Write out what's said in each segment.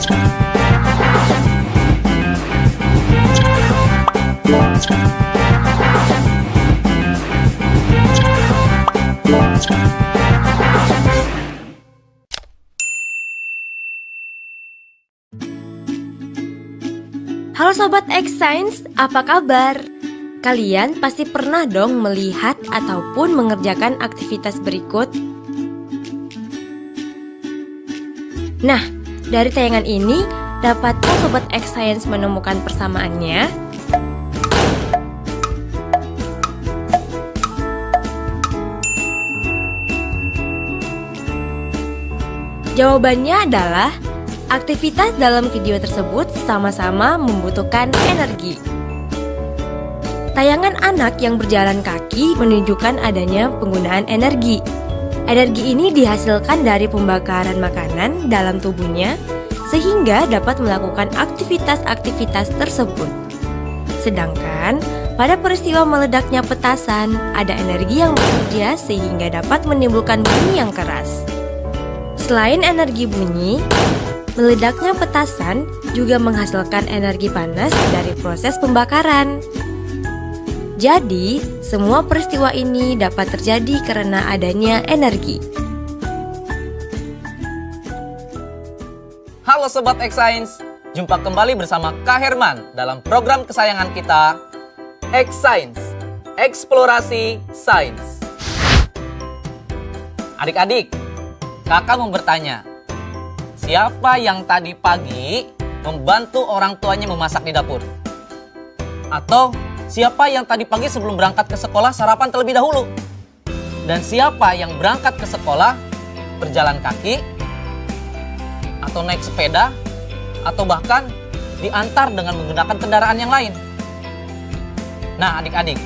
Halo Sobat X Science, apa kabar? Kalian pasti pernah dong melihat ataupun mengerjakan aktivitas berikut. Nah, dari tayangan ini, dapatkah Sobat X Science menemukan persamaannya? Jawabannya adalah aktivitas dalam video tersebut sama-sama membutuhkan energi. Tayangan anak yang berjalan kaki menunjukkan adanya penggunaan energi. Energi ini dihasilkan dari pembakaran makanan dalam tubuhnya sehingga dapat melakukan aktivitas-aktivitas tersebut. Sedangkan pada peristiwa meledaknya petasan, ada energi yang bekerja sehingga dapat menimbulkan bunyi yang keras. Selain energi bunyi, meledaknya petasan juga menghasilkan energi panas dari proses pembakaran. Jadi, semua peristiwa ini dapat terjadi karena adanya energi. Halo Sobat X Science, jumpa kembali bersama Kak Herman dalam program kesayangan kita, X Science, Eksplorasi Sains. Adik-adik, kakak mau bertanya, siapa yang tadi pagi membantu orang tuanya memasak di dapur? Atau siapa yang tadi pagi sebelum berangkat ke sekolah sarapan terlebih dahulu? Dan siapa yang berangkat ke sekolah berjalan kaki? Atau naik sepeda? Atau bahkan diantar dengan menggunakan kendaraan yang lain? Nah adik-adik,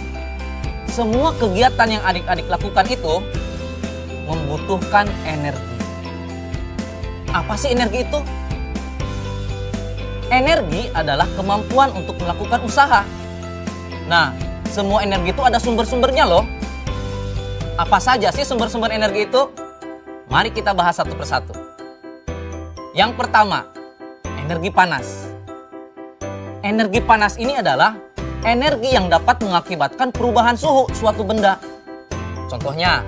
semua kegiatan yang adik-adik lakukan itu membutuhkan energi. Apa sih energi itu? Energi adalah kemampuan untuk melakukan usaha. Nah, semua energi itu ada sumber-sumbernya loh. Apa saja sih sumber-sumber energi itu? Mari kita bahas satu persatu. Yang pertama, energi panas. Energi panas ini adalah energi yang dapat mengakibatkan perubahan suhu suatu benda. Contohnya,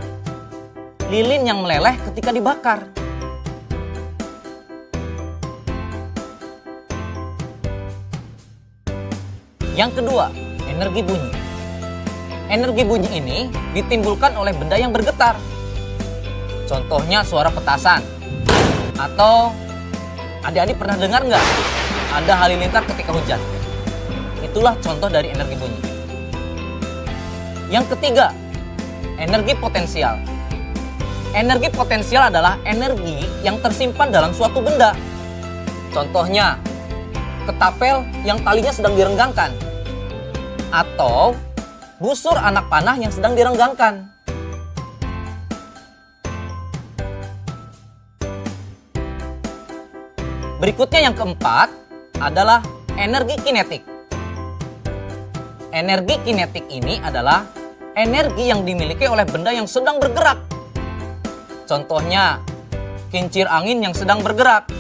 lilin yang meleleh ketika dibakar. Yang kedua, energi bunyi. Energi bunyi ini ditimbulkan oleh benda yang bergetar. Contohnya suara petasan. Atau adik-adik pernah dengar nggak? Ada halilintar ketika hujan. Itulah contoh dari energi bunyi. Yang ketiga, energi potensial. Energi potensial adalah energi yang tersimpan dalam suatu benda. Contohnya, ketapel yang talinya sedang direnggangkan. Atau busur anak panah yang sedang direnggangkan. Berikutnya yang keempat adalah energi kinetik. Energi kinetik ini adalah energi yang dimiliki oleh benda yang sedang bergerak. Contohnya, kincir angin yang sedang bergerak.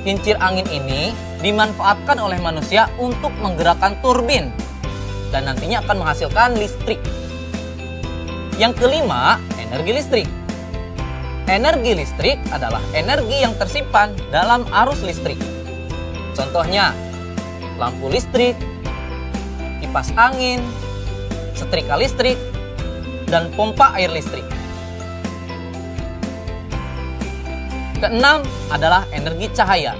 Kincir angin ini dimanfaatkan oleh manusia untuk menggerakkan turbin dan nantinya akan menghasilkan listrik. Yang kelima, energi listrik. Energi listrik adalah energi yang tersimpan dalam arus listrik. Contohnya, lampu listrik, kipas angin, setrika listrik, dan pompa air listrik. Keenam adalah energi cahaya.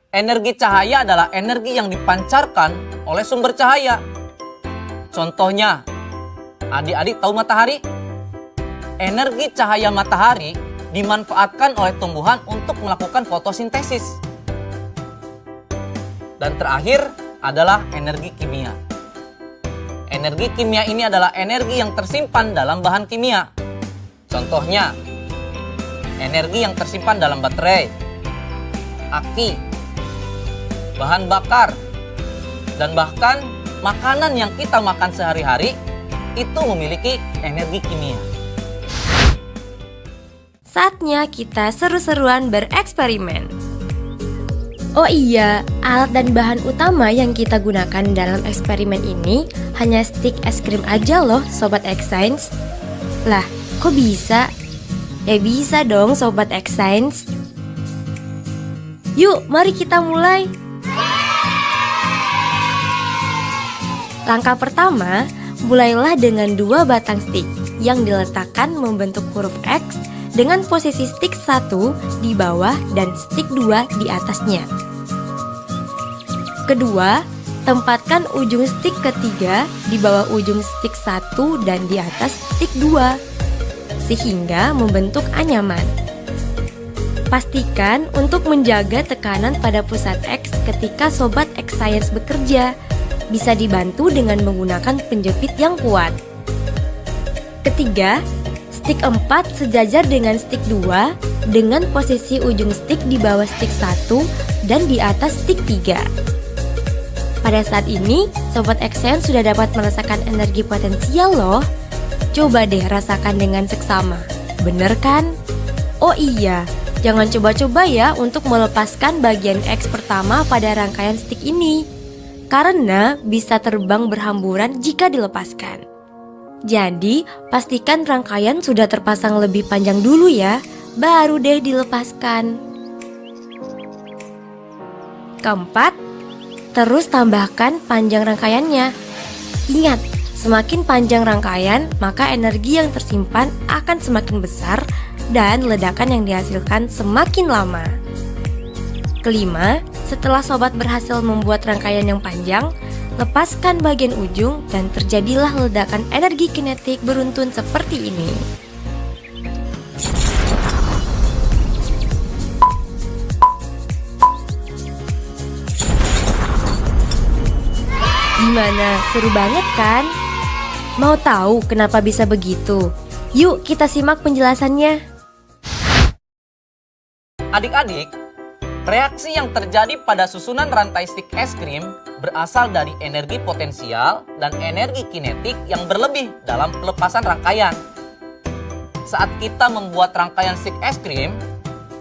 Energi cahaya adalah energi yang dipancarkan oleh sumber cahaya. Contohnya, adik-adik tahu matahari? Energi cahaya matahari dimanfaatkan oleh tumbuhan untuk melakukan fotosintesis. Dan terakhir adalah energi kimia. Energi kimia ini adalah energi yang tersimpan dalam bahan kimia. Contohnya, energi yang tersimpan dalam baterai, aki, bahan bakar, dan bahkan makanan yang kita makan sehari-hari itu memiliki energi kimia. Saatnya kita seru-seruan bereksperimen. Oh iya, alat dan bahan utama yang kita gunakan dalam eksperimen ini hanya stik es krim aja loh, Sobat X Science. Lah, kok bisa? Ya bisa dong, Sobat X Science. Yuk, mari kita mulai. Langkah pertama, mulailah dengan 2 batang stik yang diletakkan membentuk huruf X dengan posisi stik 1 di bawah dan stik 2 di atasnya. Kedua, tempatkan ujung stik ketiga di bawah ujung stik 1 dan di atas stik 2 sehingga membentuk anyaman. Pastikan untuk menjaga tekanan pada pusat X ketika Sobat X Science bekerja. Bisa dibantu dengan menggunakan penjepit yang kuat. Ketiga, stik 4 sejajar dengan stik 2 dengan posisi ujung stik di bawah stik 1 dan di atas stik 3. Pada saat ini, Sobat X Science sudah dapat merasakan energi potensial loh. Coba deh rasakan dengan seksama. Bener kan? Oh iya, jangan coba-coba ya untuk melepaskan bagian X pertama pada rangkaian stik ini, karena bisa terbang berhamburan jika dilepaskan. Jadi, pastikan rangkaian sudah terpasang lebih panjang dulu ya, baru deh dilepaskan. Keempat, terus tambahkan panjang rangkaiannya. Ingat, semakin panjang rangkaian, maka energi yang tersimpan akan semakin besar dan ledakan yang dihasilkan semakin lama. Kelima, setelah sobat berhasil membuat rangkaian yang panjang, lepaskan bagian ujung dan terjadilah ledakan energi kinetik beruntun seperti ini. Gimana? Seru banget kan? Mau tahu kenapa bisa begitu? Yuk kita simak penjelasannya. Adik-adik, reaksi yang terjadi pada susunan rantai stik es krim berasal dari energi potensial dan energi kinetik yang berlebih dalam pelepasan rangkaian. Saat kita membuat rangkaian stik es krim,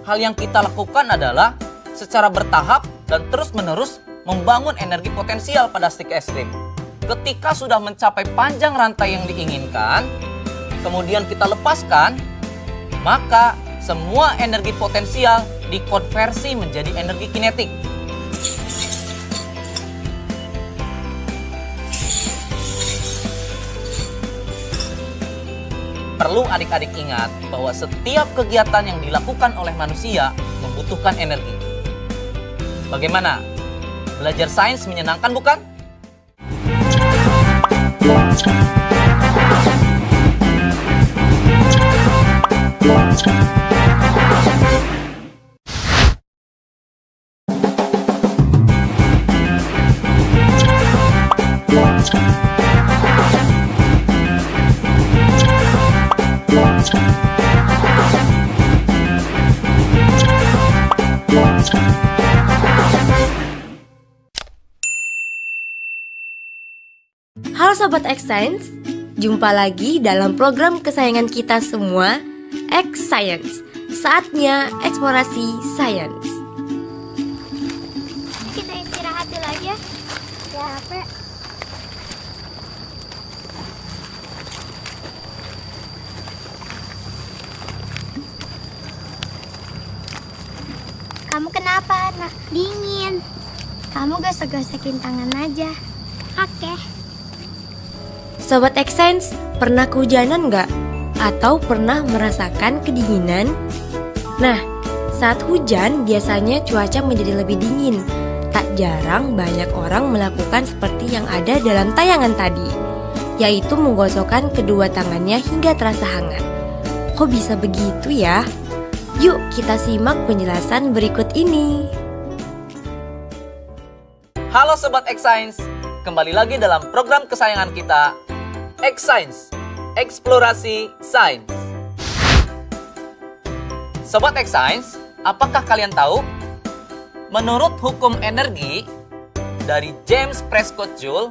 hal yang kita lakukan adalah secara bertahap dan terus-menerus membangun energi potensial pada stik es krim. Ketika sudah mencapai panjang rantai yang diinginkan, kemudian kita lepaskan, maka semua energi potensial dikonversi menjadi energi kinetik. Perlu adik-adik ingat bahwa setiap kegiatan yang dilakukan oleh manusia membutuhkan energi. Bagaimana? Belajar sains menyenangkan bukan? Halo Sobat X Science, jumpa lagi dalam program kesayangan kita semua, X Science. Saatnya eksplorasi sains. Kita istirahat dulu aja. Capek. Kamu kenapa, Nak? Dingin. Kamu gosok-gosokin tangan aja. Oke. Sobat X Science, pernah kehujanan nggak? Atau pernah merasakan kedinginan? Nah, saat hujan biasanya cuaca menjadi lebih dingin. Tak jarang banyak orang melakukan seperti yang ada dalam tayangan tadi, yaitu menggosokkan kedua tangannya hingga terasa hangat. Kok bisa begitu ya? Yuk kita simak penjelasan berikut ini. Halo Sobat X Science, kembali lagi dalam program kesayangan kita, X Science, eksplorasi sains. Sobat X Science, apakah kalian tahu? Menurut hukum energi dari James Prescott Joule,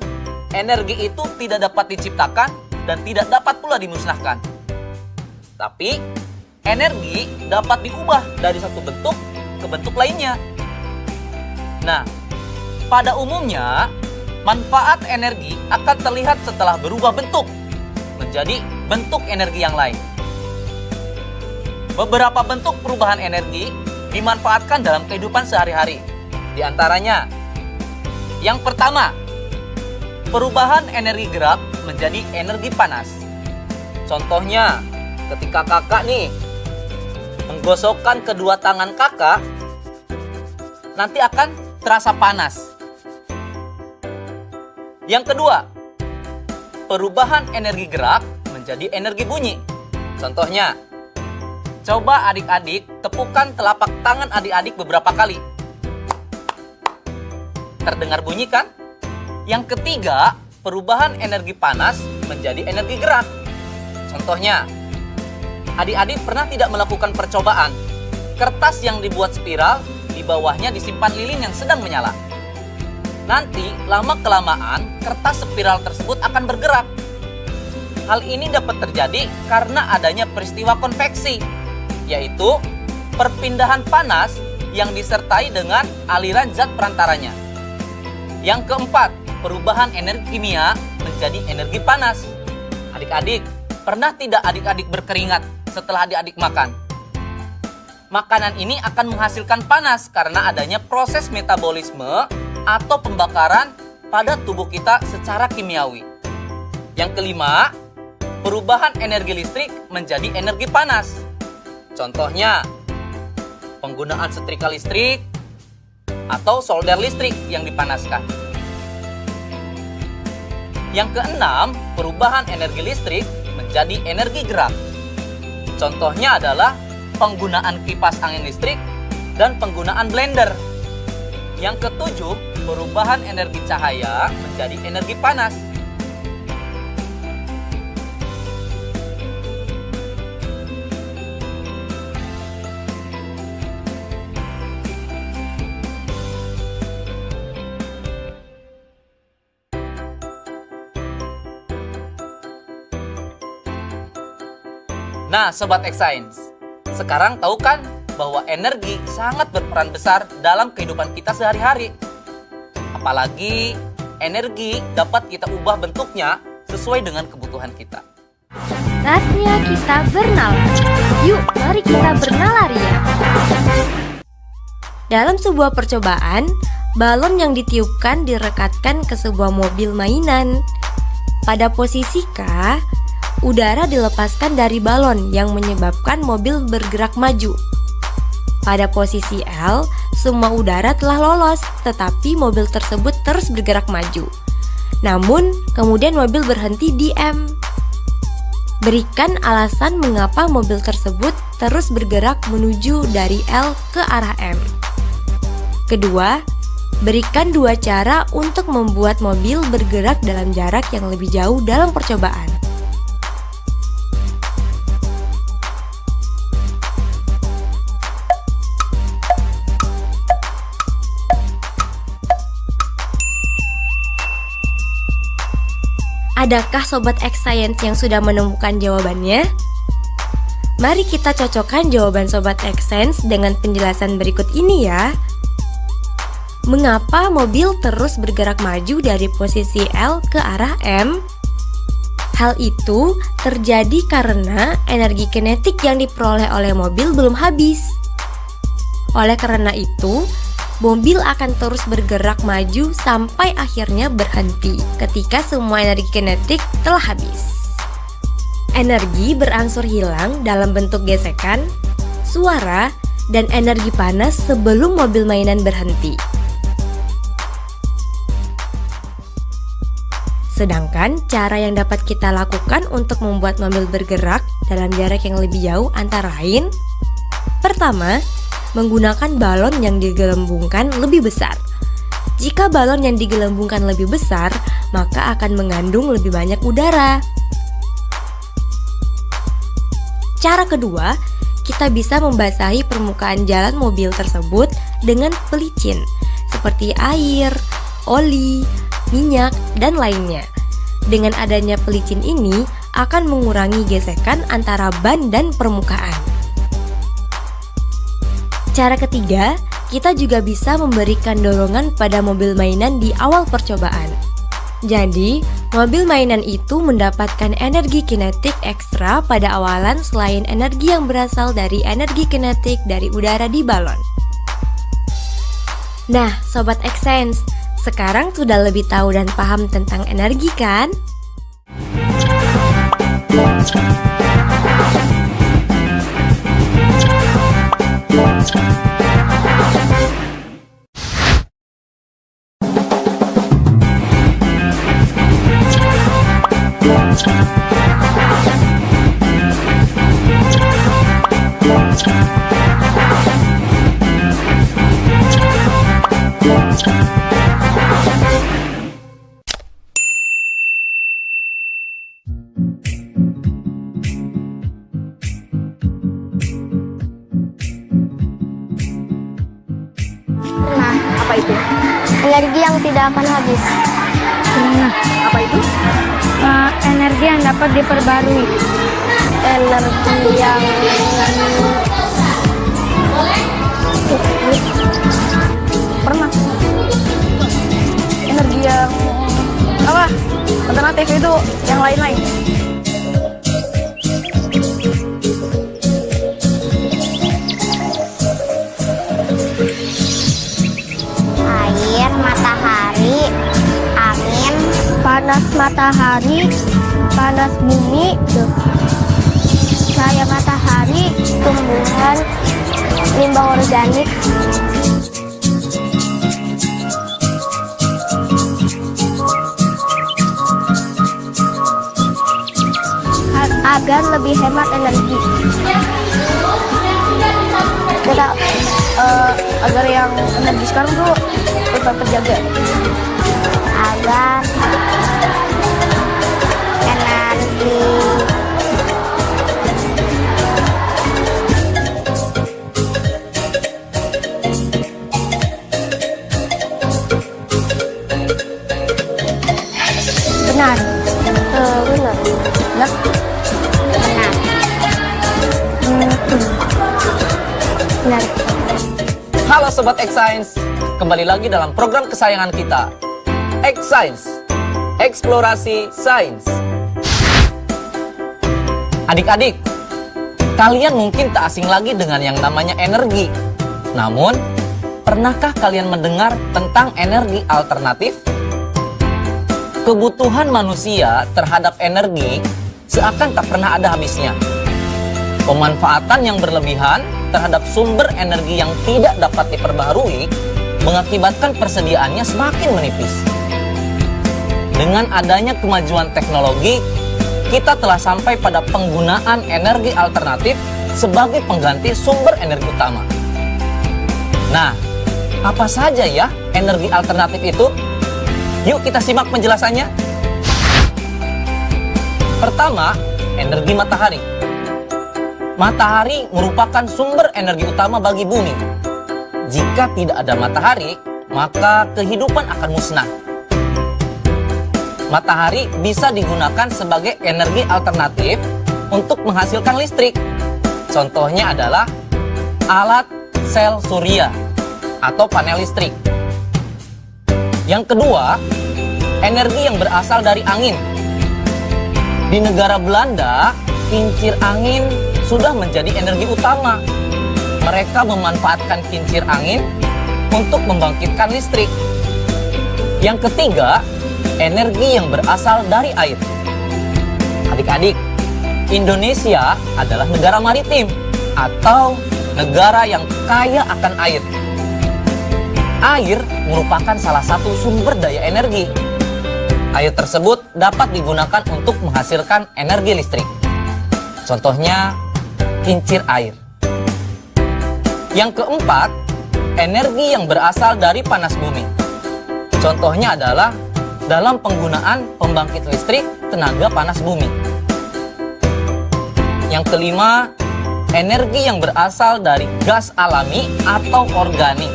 energi itu tidak dapat diciptakan dan tidak dapat pula dimusnahkan. Tapi, energi dapat diubah dari satu bentuk ke bentuk lainnya. Nah, pada umumnya manfaat energi akan terlihat setelah berubah bentuk menjadi bentuk energi yang lain. Beberapa bentuk perubahan energi dimanfaatkan dalam kehidupan sehari-hari. Di antaranya, yang pertama, perubahan energi gerak menjadi energi panas. Contohnya, ketika kakak nih menggosokkan kedua tangan kakak, nanti akan terasa panas. Yang kedua, perubahan energi gerak menjadi energi bunyi. Contohnya, coba adik-adik tepukan telapak tangan adik-adik beberapa kali. Terdengar bunyi kan? Yang ketiga, perubahan energi panas menjadi energi gerak. Contohnya, adik-adik pernah tidak melakukan percobaan? Kertas yang dibuat spiral, di bawahnya disimpan lilin yang sedang menyala. Nanti, lama-kelamaan, kertas spiral tersebut akan bergerak. Hal ini dapat terjadi karena adanya peristiwa konveksi, yaitu perpindahan panas yang disertai dengan aliran zat perantaranya. Yang keempat, perubahan energi kimia menjadi energi panas. Adik-adik, pernah tidak adik-adik berkeringat setelah adik-adik makan? Makanan ini akan menghasilkan panas karena adanya proses metabolisme atau pembakaran pada tubuh kita secara kimiawi. Yang kelima, perubahan energi listrik menjadi energi panas. Contohnya, penggunaan setrika listrik atau solder listrik yang dipanaskan. Yang keenam, perubahan energi listrik menjadi energi gerak. Contohnya adalah penggunaan kipas angin listrik dan penggunaan blender. Yang ketujuh, perubahan energi cahaya menjadi energi panas. Nah, Sobat X-Science, sekarang tahu kan bahwa energi sangat berperan besar dalam kehidupan kita sehari-hari. Apalagi energi dapat kita ubah bentuknya sesuai dengan kebutuhan kita. Saatnya kita bernalar. Yuk, mari kita bernalar ya. Dalam sebuah percobaan, balon yang ditiupkan direkatkan ke sebuah mobil mainan. Pada posisi K, udara dilepaskan dari balon yang menyebabkan mobil bergerak maju. Pada posisi L, semua udara telah lolos, tetapi mobil tersebut terus bergerak maju. Namun, kemudian mobil berhenti di M. Berikan alasan mengapa mobil tersebut terus bergerak menuju dari L ke arah M. Kedua, berikan dua cara untuk membuat mobil bergerak dalam jarak yang lebih jauh dalam percobaan. Adakah Sobat X-Science yang sudah menemukan jawabannya? Mari kita cocokkan jawaban Sobat X-Science dengan penjelasan berikut ini ya. Mengapa mobil terus bergerak maju dari posisi L ke arah M? Hal itu terjadi karena energi kinetik yang diperoleh oleh mobil belum habis. Oleh karena itu, mobil akan terus bergerak maju sampai akhirnya berhenti ketika semua energi kinetik telah habis. Energi berangsur hilang dalam bentuk gesekan, suara, dan energi panas sebelum mobil mainan berhenti. Sedangkan cara yang dapat kita lakukan untuk membuat mobil bergerak dalam jarak yang lebih jauh antara lain: pertama, menggunakan balon yang digelembungkan lebih besar. Jika balon yang digelembungkan lebih besar, maka akan mengandung lebih banyak udara. Cara kedua, kita bisa membasahi permukaan jalan mobil tersebut dengan pelicin, seperti air, oli, minyak, dan lainnya. Dengan adanya pelicin ini, akan mengurangi gesekan antara ban dan permukaan. Cara ketiga, kita juga bisa memberikan dorongan pada mobil mainan di awal percobaan. Jadi, mobil mainan itu mendapatkan energi kinetik ekstra pada awalan selain energi yang berasal dari energi kinetik dari udara di balon. Nah, Sobat X-Sense, sekarang sudah lebih tahu dan paham tentang energi kan? Nah, apa itu? Energi yang tidak akan habis. Nah, apa itu? Energi yang dapat diperbarui. Energi yang Pernah. Energi yang apa? Alternatif itu yang lain-lain. air, matahari, angin, Panas matahari, panas bumi, cahaya matahari, tumbuhan, limbah organik, agar lebih hemat energi. kita agar yang energi sekarang tuh tetap terjaga. Agar energi Benar. benar. Benar. Benar. Benar. Halo Sobat X-Science, kembali lagi dalam program kesayangan kita, X-Science, Eksplorasi Sains. Adik-adik, kalian mungkin tak asing lagi dengan yang namanya energi. Namun, pernahkah kalian mendengar tentang energi alternatif? Kebutuhan manusia terhadap energi seakan tak pernah ada habisnya. Pemanfaatan yang berlebihan terhadap sumber energi yang tidak dapat diperbaharui mengakibatkan persediaannya semakin menipis. Dengan adanya kemajuan teknologi, kita telah sampai pada penggunaan energi alternatif sebagai pengganti sumber energi utama. Nah, apa saja ya energi alternatif itu? Yuk kita simak penjelasannya. Pertama, energi matahari. Matahari merupakan sumber energi utama bagi bumi. Jika tidak ada matahari, maka kehidupan akan musnah. Matahari bisa digunakan sebagai energi alternatif untuk menghasilkan listrik. Contohnya adalah alat sel surya atau panel listrik. Yang kedua, energi yang berasal dari angin. Di negara Belanda, kincir angin sudah menjadi energi utama. Mereka memanfaatkan kincir angin untuk membangkitkan listrik. Yang ketiga, energi yang berasal dari air. Adik-adik, Indonesia adalah negara maritim atau negara yang kaya akan air. Air merupakan salah satu sumber daya energi. Air tersebut dapat digunakan untuk menghasilkan energi listrik. Contohnya, kincir air. Yang keempat, energi yang berasal dari panas bumi. Contohnya adalah dalam penggunaan pembangkit listrik tenaga panas bumi. Yang kelima, energi yang berasal dari gas alami atau organik.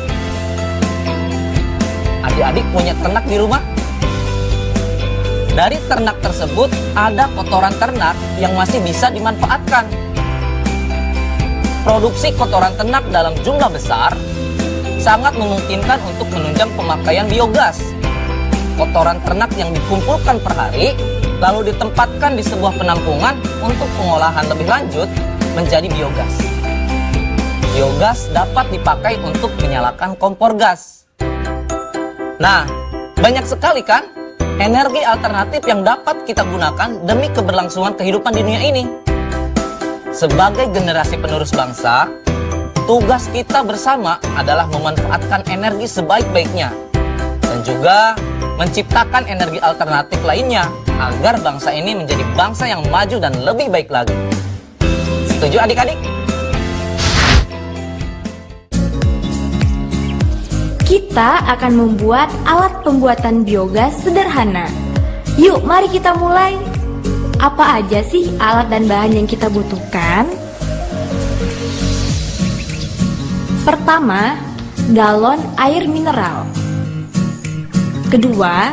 Adik-adik punya ternak di rumah? Dari ternak tersebut ada kotoran ternak yang masih bisa dimanfaatkan. Produksi kotoran ternak dalam jumlah besar sangat memungkinkan untuk menunjang pemakaian biogas. Kotoran ternak yang dikumpulkan per hari lalu ditempatkan di sebuah penampungan untuk pengolahan lebih lanjut menjadi biogas. Biogas dapat dipakai untuk menyalakan kompor gas. Nah, banyak sekali kan energi alternatif yang dapat kita gunakan demi keberlangsungan kehidupan di dunia ini. Sebagai generasi penerus bangsa, tugas kita bersama adalah memanfaatkan energi sebaik-baiknya dan juga menciptakan energi alternatif lainnya agar bangsa ini menjadi bangsa yang maju dan lebih baik lagi. Setuju adik-adik? Kita akan membuat alat pembuatan biogas sederhana. Yuk, mari kita mulai. Apa aja sih alat dan bahan yang kita butuhkan? Pertama, galon air mineral. Kedua,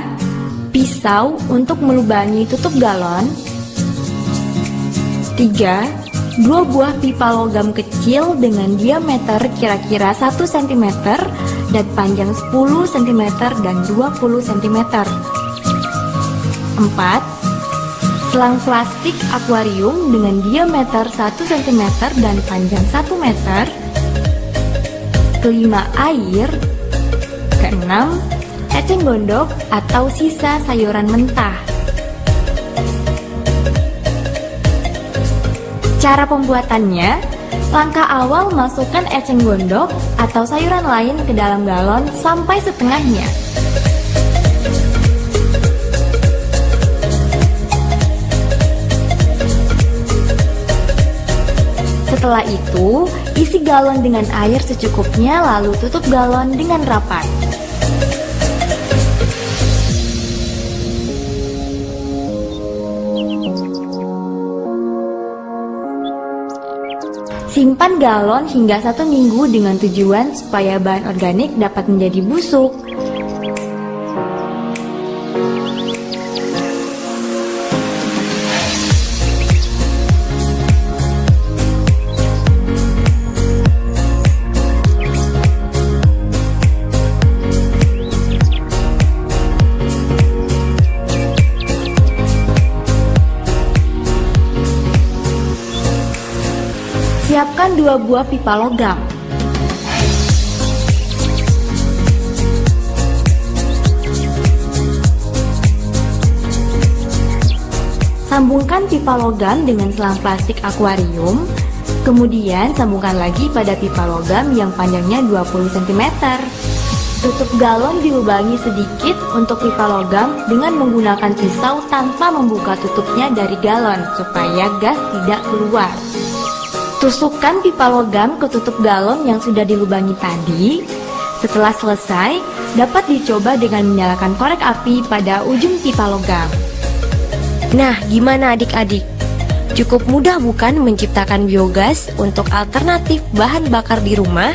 pisau untuk melubangi tutup galon. Tiga, 2 buah pipa logam kecil dengan diameter kira-kira 1 cm dan panjang 10 cm dan 20 cm. 4. Selang plastik akuarium dengan diameter 1 cm dan panjang 1 meter. Kelima, air. Keenam, eceng gondok atau sisa sayuran mentah. Cara pembuatannya, langkah awal masukkan eceng gondok atau sayuran lain ke dalam galon sampai setengahnya. Setelah itu, isi galon dengan air secukupnya lalu tutup galon dengan rapat. Simpan galon hingga 1 minggu dengan tujuan supaya bahan organik dapat menjadi busuk. Siapkan 2 buah pipa logam. Sambungkan pipa logam dengan selang plastik akuarium. Kemudian sambungkan lagi pada pipa logam yang panjangnya 20 cm. Tutup galon dilubangi sedikit untuk pipa logam dengan menggunakan pisau tanpa membuka tutupnya dari galon supaya gas tidak keluar. Tusukkan pipa logam ke tutup galon yang sudah dilubangi tadi. Setelah selesai, dapat dicoba dengan menyalakan korek api pada ujung pipa logam. Nah, gimana adik-adik? Cukup mudah bukan menciptakan biogas untuk alternatif bahan bakar di rumah?